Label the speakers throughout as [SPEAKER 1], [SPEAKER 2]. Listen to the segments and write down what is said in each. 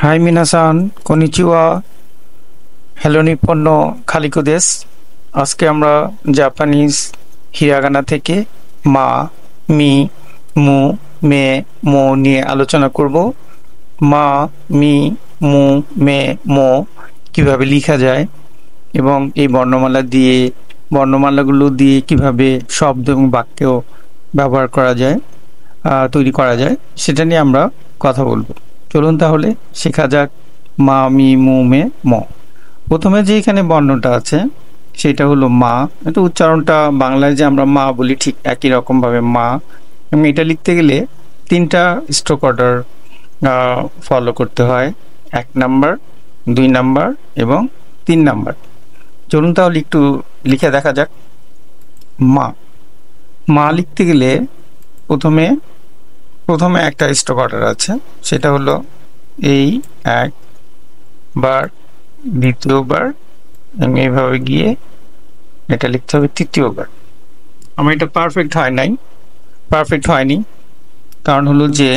[SPEAKER 1] High মিনাসান, কনিচিওয়া, hello নিপ্পন্ন খালিকো দেশ। আজকে আমরা জাপানিজ হিরাগানা থেকে মা, মি, মু, মে, মো নিয়ে আলোচনা করব। মা, মি, মু, মে, মো কিভাবে লেখা যায় এবং এই বর্ণমালাগুলো দিয়ে কিভাবে শব্দ এবং বাক্য ব্যবহার করা যায়, তৈরি করা যায়, সেটা নিয়ে আমরা কথা বলবো। চলুন তাহলে শেখা যাক মা, মি, মু, মে, ম। প্রথমে যে এখানে বর্ণটা আছে সেটা হলো মা। এটা উচ্চারণটা বাংলায় যে আমরা মা বলি ঠিক একই রকম ভাবে মা, এবং এটা লিখতে গেলে তিনটা স্ট্রোক অর্ডার ফলো করতে হয়: 1 নাম্বার, 2 নাম্বার এবং 3 নাম্বার। চলুন তাহলে একটু লিখে দেখা যাক। মা, মা লিখতে গেলে প্রথমে প্রথমে একটা স্ট্রোক অর্ডার আছে, সেটা হলো এই একবার, দ্বিতীয়বার এবং এইভাবে গিয়ে এটা লিখতে হবে তৃতীয়বার। আমার এটা পারফেক্ট হয়নি, কারণ হলো যে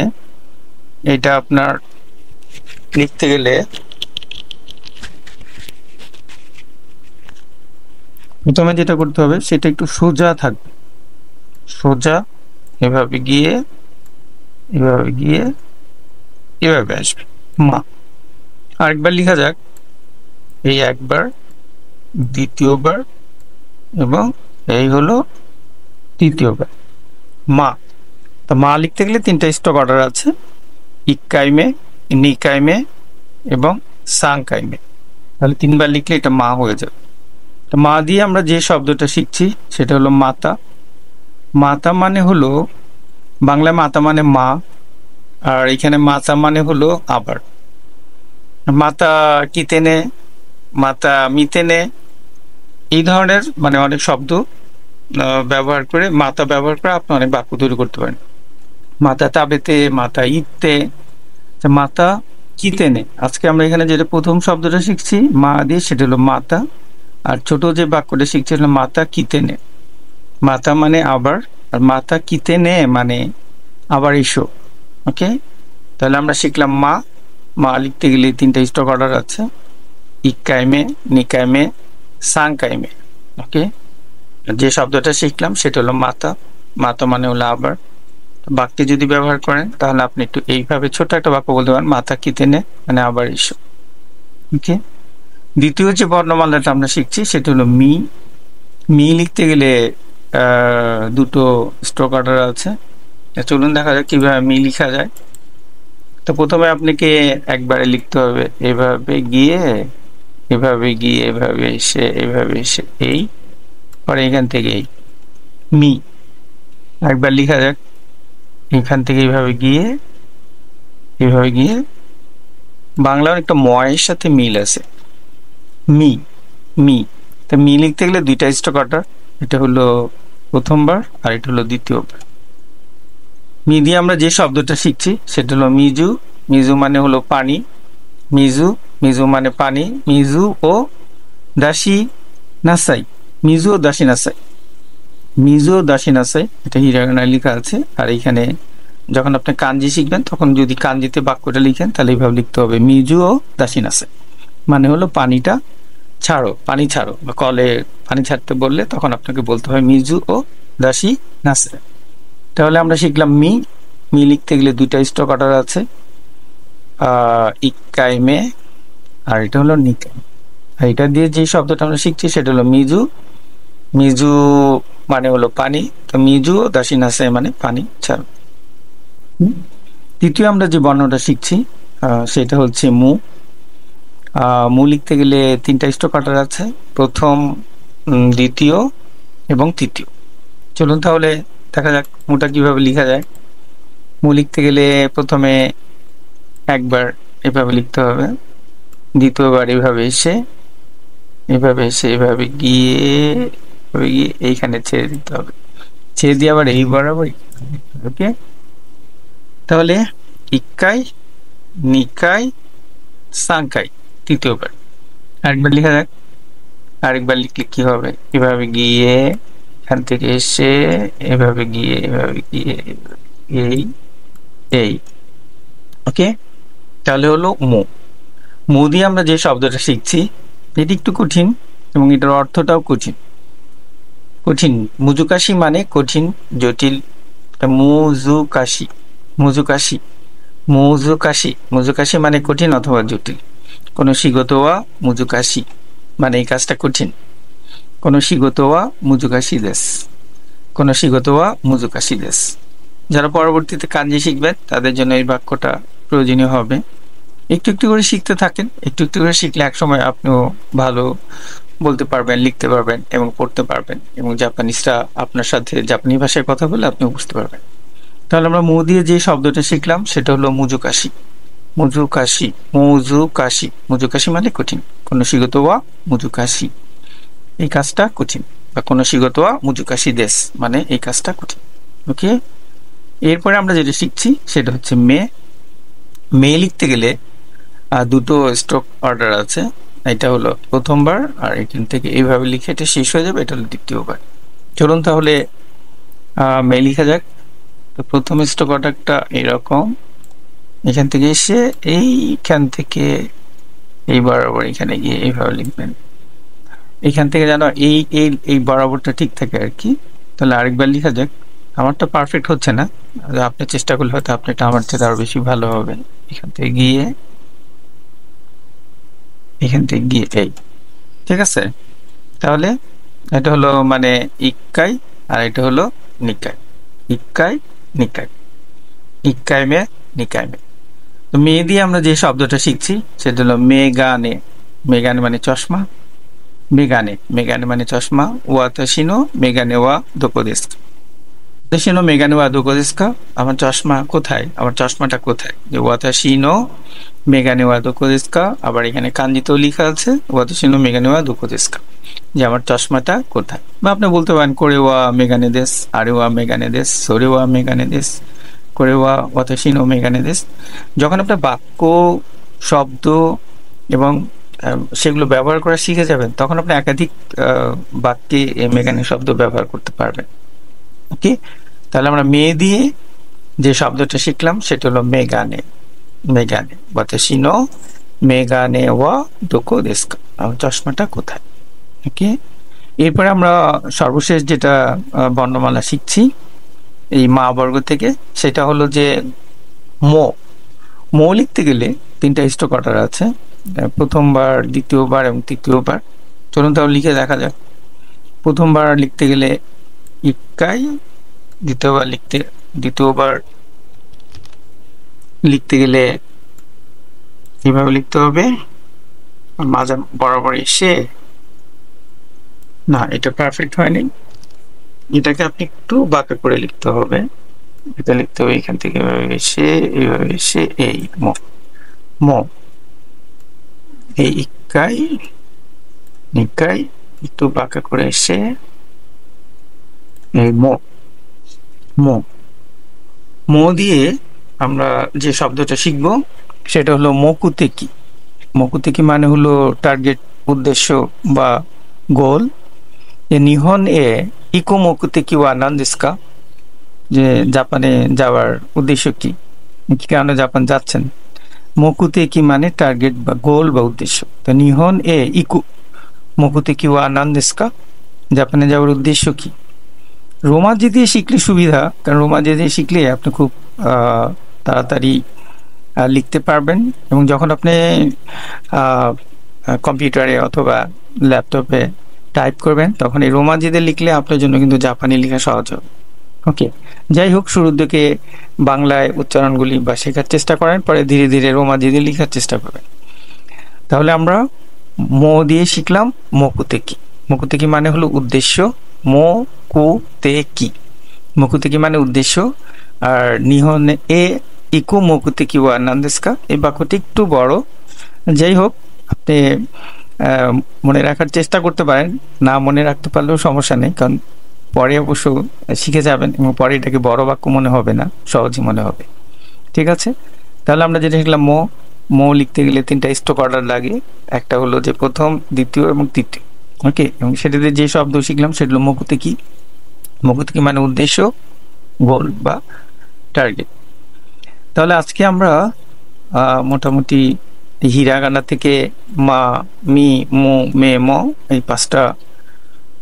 [SPEAKER 1] এটা আপনার লিখতে গেলে প্রথমে যেটা করতে হবে সেটা একটু সোজা থাকবে, সোজা এভাবে গিয়ে এভাবে গিয়ে এভাবে আসবে মা। আরেকবার লেখা যাক, এই একবার, দ্বিতীয়বার এবং এই হলো তৃতীয়বার মা। তো মা লিখতে গেলে তিনটা স্টক অর্ডার আছে: ইক্কাইমে, নিকাইমে এবং সাংকাইমে। তাহলে 3বার লিখলে এটা মা হয়ে যাবে। তো মা দিয়ে আমরা যে শব্দটা শিখছি সেটা হলো মাতা। মাতা মানে হলো, বাংলায় মাতা মানে মা, আর এখানে মাতা মানে হলো আবার। মাতা কিতেনে, মাতা মিতেনে, এই ধরনের মানে অনেক শব্দ ব্যবহার করে, মাতা ব্যবহার করে আপনি অনেক বাক্য তৈরি করতে পারেন। মাতা তাবেতে, মাতা ইতে, মাতা কিতেনে। আজকে আমরা এখানে যেটা প্রথম শব্দটা শিখছি মা দিয়ে, সেটা হলো মাতা। আর ছোট যে বাক্যটা শিখছি হলো মাতা কিতেনে। মাতা মানে আবার, আর মাতা কিতেনে মানে আবার এসো। ওকে, তাহলে আমরা শিখলাম মা। মা লিখতে গেলে তিনটা স্টক অর্ডার আছে: ইক্কাইমে, নিকাইমে, সাংকাইমে। ওকে, যে শব্দটা শিখলাম সেটা হলো মাতা। মাতা মানে হলো আবার। বাক্যে যদি ব্যবহার করেন তাহলে আপনি একটু এইভাবে ছোট একটা বাক্য বলতে পারেন: মাতা কিতেনে মানে আবার এসো। ওকে, দ্বিতীয় যে বর্ণমালাটা আমরা শিখছি সেটা হলো মি। মি লিখতে গেলে দুটো স্ট্রোক অর্ডার আছে। চলুন দেখা যাক কিভাবে মি লিখা যায়। তো প্রথমে আপনাকে একবারে লিখতে হবে এভাবে গিয়ে এভাবে গিয়ে এভাবে এসে এভাবে এসে এই, পরে এখান থেকে এই মি। একবার লিখা যাক, এখান থেকে এইভাবে গিয়ে এভাবে গিয়ে। বাংলার একটা ময়ের সাথে মিল আছে, মি, মি। তা মি লিখতে গেলে দুইটা স্ট্রোক অর্ডার, এটা হলো প্রথমবার আর এটা হলো দ্বিতীয়বার। মি দিয়ে আমরা যে শব্দটা শিখছি সেটা হলো মিজু। মিজু মানে হলো পানি, মিজু, মিজু মানে পানি। মিজু ও দাসি নাসাই, মিজু ও দাসি নাসাই, মিজু ও দাসি নাসাই, এটা হিরাগানায় লেখা আছে। আর এখানে যখন আপনি কাঞ্জি শিখবেন তখন যদি কাঞ্জিতে বাক্যটা লিখেন তাহলে এইভাবে লিখতে হবে: মিজু ও দাসি নাসাই মানে হলো পানিটা ছাড়ো, পানি ছাড়ো। বা কলে পানি ছাড়তে বললে তখন আপনাকে বলতে হয় মিজু ও দাসি নাসে। তাহলে আমরা শিখলাম মি। মি লিখতে গেলে দুইটা স্টক অর্ডার আছে, ইক্কাইমে আর এটা হলো নিকাই। আর এটা দিয়ে যে শব্দটা আমরা শিখছি সেটা হলো মিজু। মিজু মানে হলো পানি, তো মিজু ও দাসি নাসে মানে পানি ছাড়ো। তৃতীয় আমরা যে বর্ণটা শিখছি সেটা হচ্ছে মু। মু লিখতে গেলে তিনটা স্টক অর্ডার আছে: প্রথম, দ্বিতীয় এবং তৃতীয়। চলুন তাহলে দেখা যাক মুটা কিভাবে লেখা যায়। মু লিখতে গেলে প্রথমে একবার এভাবে লিখতে হবে, দ্বিতীয়বার এভাবে এসে এভাবে এসে এভাবে গিয়ে এইখানে ছেড়ে দিতে হবে, ছেড়ে দিয়ে আবার এই বরাবর। ওকে, তাহলে ইক্কাই, নিকাই, সাংকাই তৃতীয়বার। আরেকবার লেখা যাক। আরেকবার লিখলে কি হবে, এভাবে গিয়ে এখান থেকে এসে এভাবে গিয়ে এভাবে গিয়ে এই এই। ওকে, তাহলে হলো মো। মো দিয়ে আমরা যে শব্দটা শিখছি এটি একটু কঠিন এবং এটার অর্থটাও কঠিন। কঠিন মুজুকাশি মানে কঠিন, জটিল। মুজুকাশি, মুজুকাশি, মুজুকাশি, মুজুকাশি মানে কঠিন অথবা জটিল। কোনো শিগতো ওয়া মুজুকাশি মানে এই কাজটা কঠিন। কোনো শিগতো ওয়া মুজুকাশি দেস, কোনো শিগতো ওয়া মুজুকাশি দেস। যারা পরবর্তীতে কাঞ্জি শিখবেন তাদের জন্য এই বাক্যটা প্রয়োজনীয় হবে। একটু একটু করে শিখতে থাকেন, একটু একটু করে শিখলে একসময় আপনিও ভালো বলতে পারবেন, লিখতে পারবেন এবং পড়তে পারবেন, এবং জাপানিজরা আপনার সাথে জাপানি ভাষায় কথা বলে আপনিও বুঝতে পারবেন। তাহলে আমরা মু দিয়ে যে শব্দটা শিখলাম সেটা হলো মুজুকাশি। মুজুকাশি, মুজুকাশি, মুজুকাশি মানে কঠিন। কোনো শিগতো ওয়া মুজুকাশি, এই কাজটা কঠিন। বা কোনো শিগতো ওয়া মুজুকাশি দেশ মানে এই কাজটা কঠিন। ওকে, এরপরে আমরা যেটা শিখছি সেটা হচ্ছে মে। মে লিখতে গেলে দুটো স্ট্রোক অর্ডার আছে। এটা হলো প্রথমবার, আর এখান থেকে এইভাবে লিখে এটা শেষ হয়ে যাবে, এটা হলো দ্বিতীয়বার। চলুন তাহলে মে লিখা যাক। তো প্রথম স্ট্রোক অর্ডারটা এরকম, এখান থেকে এসে এইখান থেকে এই বরাবর এখানে গিয়ে এইভাবে লিখবেন। এখান থেকে যেন এই এই এই বরাবরটা ঠিক থাকে আর কি। তাহলে আরেকবার লিখা যাক। আমারটা পারফেক্ট হচ্ছে না, আপনি চেষ্টা করলে হয়তো আপনারটা আমার চেয়ে আরো বেশি ভালো হবে। এখান থেকে গিয়ে, এখান থেকে গিয়ে এই, ঠিক আছে। তাহলে এটা হলো মানে ইক্কাই, আর এটা হলো নিকাই। ইক্কাই নিকাই, ইক্কাই মে নিকাই মে। তো মে দিয়ে আমরা যে শব্দটা শিখছি সেটা হলো মেগানে। মেগানে মানে চশমা, মেগানে, মেগানে মানে চশমা। ওয়াতাশিনো মেগানে ওয়া দোকো দেশু, ওয়াতাশিনো মেগানে ওয়া দোকো দেশু, আমার চশমা কোথায়, আমার চশমাটা কোথায়। যে ওয়াতাশিনো মেগানে ওয়া দোকো দেশু, আবার এখানে কাঞ্জিতেও লেখা আছে ওয়াতাশিনো মেগানে ওয়া দোকো দেশু, যে আমার চশমাটা কোথায়। বা আপনি বলতে পারেন করে ওয়া মেগানে দেশ, আরে ওয়া মেগানে দেশ, সরে ওয়া মেগানে দেশ, করে ওয়া ওয়াতাশিনো মেগানে দেশ। যখন আপনার বাক্য, শব্দ এবং সেগুলো ব্যবহার করা শিখে যাবেন তখন আপনি একাধিক বাক্যে মেগানে শব্দ ব্যবহার করতে পারবেন। ওকে, তাহলে আমরা মে দিয়ে যে শব্দটা শিখলাম সেটা হলো মেগানে। মেগানে, ওয়াতাশিনো মেগানে ওয়া দোকো দেশু, আমার চশমাটা কোথায়। ওকে, এরপরে আমরা সর্বশেষ যেটা বর্ণমালা শিখছি এই মা বর্গ থেকে, সেটা হলো যে মো। মো লিখতে গেলে তিনটা স্ট্রোক অর্ডার আছে, প্রথমবার, দ্বিতীয়বার এবং তৃতীয়বার। চলুন তাহলে লিখে দেখা যাক। প্রথমবার লিখতে গেলে ইক্কাই, দ্বিতীয়বার লিখতে গেলে এইভাবে লিখতে হবে, মাঝে বরাবর এসে, না এটা পারফেক্ট হয়নি, এটাকে আপনি একটু বাঁকা করে লিখতে হবে। এটা লিখতে হবে এখান থেকে এইভাবে এসে, এইভাবে এসে এই মো। মো, এই ইক্কাই নিকাই একটু বাঁকা করে এসে এই মো। মো, মো দিয়ে আমরা যে শব্দটা শিখব সেটা হলো মকুতেকি। মকুতেকি মানে হলো টার্গেট, উদ্দেশ্য বা গোল। নিহন এ ইকো মকুতেকি ওয়া নান দেশু কা, যে জাপানে যাওয়ার উদ্দেশ্য কি, কি কারণে জাপান যাচ্ছেন। মকুতেকি মানে টার্গেট বা গোল বা উদ্দেশ্য। তো নিহন এ ইকু মকুতেকি ওয়া নান দেশু কা, জাপানে যাওয়ার উদ্দেশ্য কি। রোমাজি দিয়ে শিখলে সুবিধা, কারণ রোমাজি দিয়ে শিখলে আপনি খুব তাড়াতাড়ি লিখতে পারবেন, এবং যখন আপনি কম্পিউটারে অথবা ল্যাপটপে টাইপ করবেন তখন এই রোমাজি দিয়ে লিখলে আপনার জন্য কিন্তু জাপানি লেখা সহজ হবে। ওকে, যাই হোক, শুরুর দিকে বাংলায় উচ্চারণগুলি বা শেখার চেষ্টা করেন, পরে ধীরে ধীরে রোমাজি দিয়ে লেখার চেষ্টা করবেন। তাহলে আমরা মো দিয়ে শিখলাম মকুতেকি। মকুতেকি মানে হলো উদ্দেশ্য, মকুতেকি, মকুতেকি মানে উদ্দেশ্য। আর নিহন এ ইকু মকুতেকি ওয়া নান দেশু কা, এই বাক্যটি একটু বড়। যাই হোক, আপনি মনে রাখার চেষ্টা করতে পারেন, না মনে রাখতে পারলেও সমস্যা নেই, কারণ পরে অবশ্য শিখে যাবেন এবং পরে এটাকে বড় বাক্য মনে হবে না, সহজই মনে হবে। ঠিক আছে, তাহলে আমরা যেটা শিখলাম মো। মো লিখতে গেলে তিনটা স্ট্রোক অর্ডার লাগে, একটা হলো যে প্রথম, দ্বিতীয় এবং তৃতীয়। ওকে, এবং সেটাতে যে শব্দ শিখলাম সেটা হলো মকুতেকি। মকুতেকি মানে উদ্দেশ্য, গোল বা টার্গেট। তাহলে আজকে আমরা মোটামুটি হিরাগানা থেকে মা, মি, মু, মে, ম এই 5টা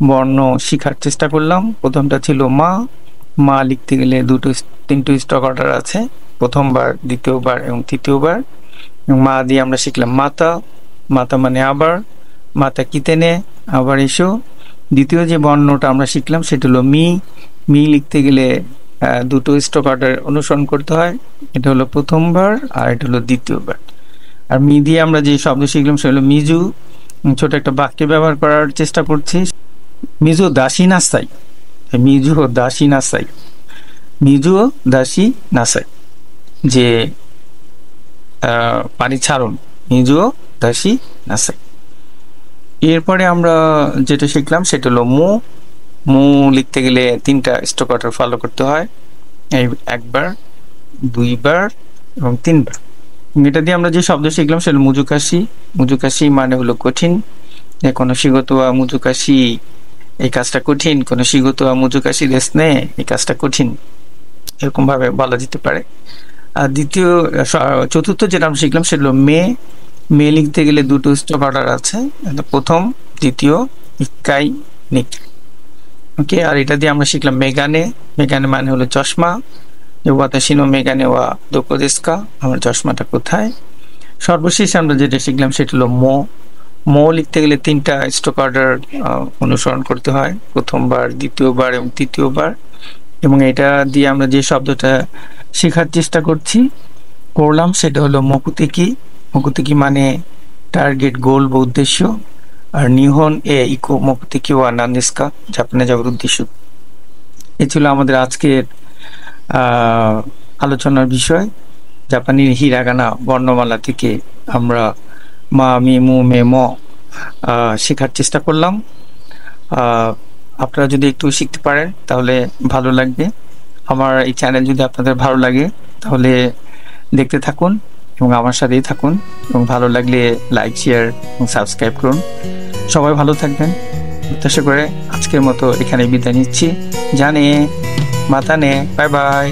[SPEAKER 1] বর্ণ শেখার চেষ্টা করলাম। প্রথমটা ছিল মা। মা লিখতে গেলে 3টো স্টক অর্ডার আছে, প্রথমবার, দ্বিতীয়বার এবং তৃতীয়বার। মা দিয়ে আমরা শিখলাম মাতা। মাতা মানে আবার, মাতা কিতেনে, আবার এসো। দ্বিতীয় যে বর্ণটা আমরা শিখলাম সেটা হলো মি। মি লিখতে গেলে 2টো স্টক অর্ডার অনুসরণ করতে হয়, এটা হলো প্রথমবার আর এটা হলো দ্বিতীয়বার। আর মি দিয়ে আমরা যে শব্দ শিখলাম সেটা হলো মিজু। ছোট একটা বাক্যে ব্যবহার করার চেষ্টা করছি। মিজু দাসী নাসাই, মিজু দাসী নাসাই, মিজু দাসী নাসাই, যে পানি ছাড়ুন, মিজু দাসী নাসাই। এরপরে আমরা যেটা শিখলাম সেটা হলো মু। মু লিখতে গেলে 3টা স্টক অর্ডার ফলো করতে হয়, এই একবার, 2বার এবং 3বার। এটা দিয়ে আমরা যে শব্দ শিখলাম সেটা মুজুকাশি। মুজুকাশি মানে হলো কঠিন। কোনো শিগত মুজুকাশি, এই কাজটা কঠিন। কোনো শিগত মুজুকাশি দেশনে, এই কাজটা কঠিন, এরকম ভাবে বলা যেতে পারে। আর চতুর্থ যেটা আমরা শিখলাম সেটা হলো মে। মে লিখতে গেলে 2টো স্টক অর্ডার আছে, প্রথম, দ্বিতীয়, ইক্কাই, নিক। ওকে, আর এটা দিয়ে আমরা শিখলাম মেগানে। মেগানে মানে হলো চশমা। ওয়াতাশিনো মেগানে ওয়া দোকো দেশু কা, আমার চশমাটা কোথায়। সর্বশেষ আমরা যেটা শিখলাম সেটা হলো মো। মো লিখতে গেলে 3টা স্টক অর্ডার অনুসরণ করতে হয়, প্রথমবার, দ্বিতীয়বার এবং তৃতীয়বার। এবং এটা দিয়ে আমরা যে শব্দটা শেখার চেষ্টা করলাম সেটা হলো মকুতেকি। মকুতেকি মানে টার্গেট, গোল বা উদ্দেশ্য। আর নিহন ইকো মকুতেকি ওয়া নান দেশু কা, জাপানে যাওয়ার উদ্দেশ্য। এ ছিল আমাদের আজকের আলোচনার বিষয়। জাপানি হিরাগানা বর্ণমালা থেকে আমরা মা, মি, মু, মে, ম শেখার চেষ্টা করলাম। আপনারা যদি একটু শিখতে পারেন তাহলে ভালো লাগবে। আমার এই চ্যানেল যদি আপনাদের ভালো লাগে তাহলে দেখতে থাকুন এবং আমার সাথেই থাকুন, এবং ভালো লাগলে লাইক, শেয়ার এবং সাবস্ক্রাইব করুন। সবাই ভালো থাকবেন প্রত্যাশা করে আজকের মতো এখানে বিদায় নিচ্ছি। জানে মাতানে, বাই বাই।